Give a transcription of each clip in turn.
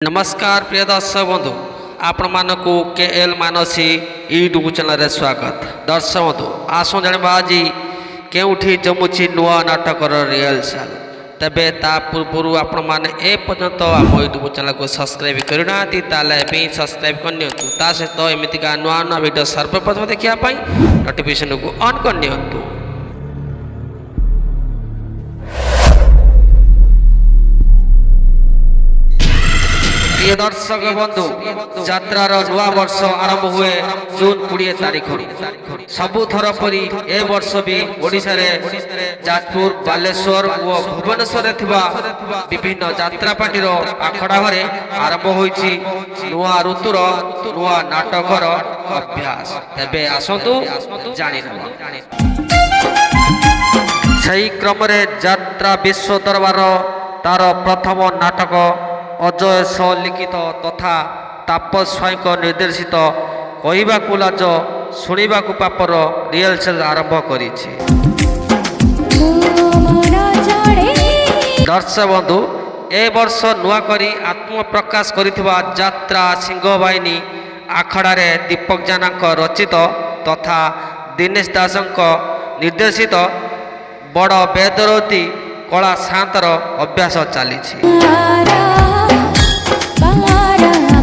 नमस्कार प्रिय दर्शक बंधु आपण मानक केएल मानसी यूट्यूब चैनल रे स्वागत। दर्शक बंधु आसो जानिबा आज केउठी जमुची नुआ नाटकर रिहर्सल तबे ता पूर्व आपण माने ए पर्यंत आम यूट्यूब चैनल को सब्सक्राइब करना ताले भी सब्सक्राइब करनियंतु ता सहित एमिति का नुआ नुआ वीडियो सर्वप्रथम देखिया पई नोटिफिकेशन को ऑन करनियंतु। प्रिय दर्शक बंधु यात्रार नुआ वर्ष आरंभ हुए जून 20 तारीख सबुथर परी ए वर्ष भी ओडिशा रे जाजपुर बालेश्वर और भुवनेश्वर विभिन्न यात्रा पार्टी आखड़ा घरे आरंभ होईछि नुआ ऋतुर नुआ नाटकर अभ्यास। तेबे आसंतु जानि सही क्रम रे यात्रा विश्व दरबार तार प्रथम नाटक अजय स लिखित तथा तापस स्वाई निर्देशित कहवाकू लाज शुणवाकू पापर रिहर्सल आरंभ करिछि। दर्शक बंधु ए वर्ष नुआ करी आत्मप्रकाश करिथिबा यात्रा सिंहवाहिनी आखड़ा रे दीपक जाना रचित तथा दिनेश दासक निर्देशित बड़ बेदरती कला शांतर अभ्यास चली।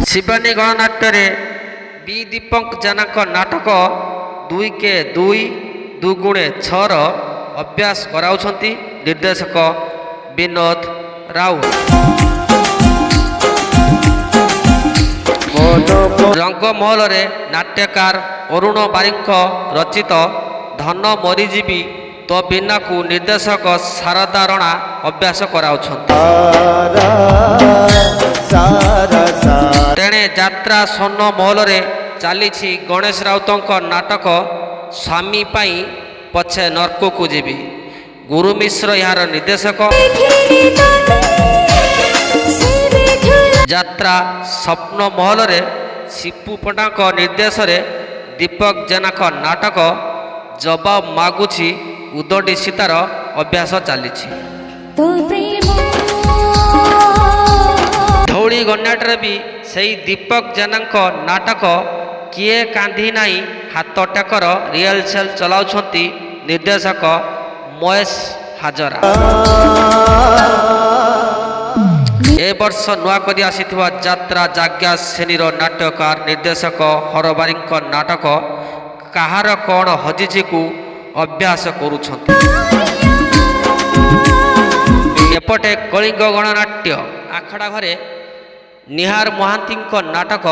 शिवानी गणनाट्य बी दीपक जाना नाटक 2 के 2 2 गुणे 6 अभ्यास कराउछंती निर्देशक विनोद राउत। रंगमहल रे नाट्यकार अरुण बारिक रचित धन मरीजीवी तो बिना को निर्देशक शारदा रणा अभ्यास कराउछंती। तेणे यात्रा स्वन महल रे चली गणेश राउत नाटक स्वामी पाई पछे नर्क को जीवी गुरु मिश्र यार निर्देशक। यात्रा स्वप्न महल रे शिपू पटा निर्देश रे दीपक जेना नाटक जवाब मागुछि उदडी सीतार अभ्यास चली। धौली गणनाट्य भी सही दीपक जेना नाटक किए कांधी नाई हाथ टेकर रिहर्सल चलाउछंती निर्देशक महेश हाजरा। ए वर्ष नुआ करी आसीथिबा यात्रा जाज्ञा श्रेणीर नाट्यकार निर्देशक हरबारीक नाटक काहार कौन हजिछि को अभ्यास करुछंती। एपटे कलिंग गणनाट्य आखड़ा घरे निहार महांती नाटक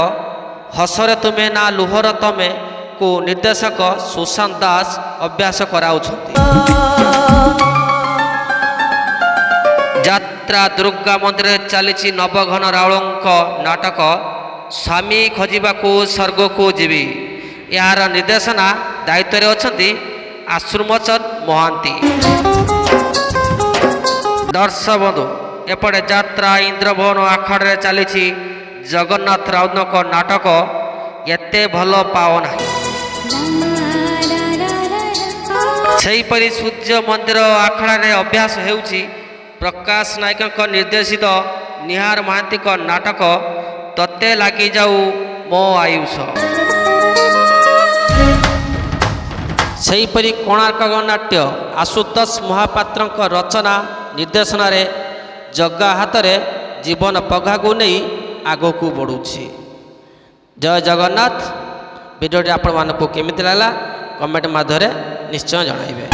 हसरे तुमे ना लुहर तमे को निर्देशक सुशांत दास अभ्यास कराउछंती। यात्रा दुर्गा मंदिर चली नवघन राउलंक नाटक स्वामी खोजिबाकू स्वर्ग को जीवी यार निर्देशना दायित्व रे अछंती आश्रुमचन महांती। दर्शक बंधु एपटे यात्रा इंद्रभवन आखड़े चली जगन्नाथ राउत नाटक एते भल पाओ ना। सेहीपरि सूर्य मंदिर आखड़ा रे अभ्यास हेउछि प्रकाश नायक निर्देशित निहार महांती नाटक तते लागी जाऊ मो आयुष। सेहीपरि कोणार्क गणनाट्य आशुतोष महापात्र रचना निर्देशन रे जग्गा हाथ रे जीवन पघा को नहीं आगो को बढ़ुछि। जय जगन्नाथ। वीडियो आपण मानक केमिति लागला कमेंट माध्यम निश्चय जणाइबे।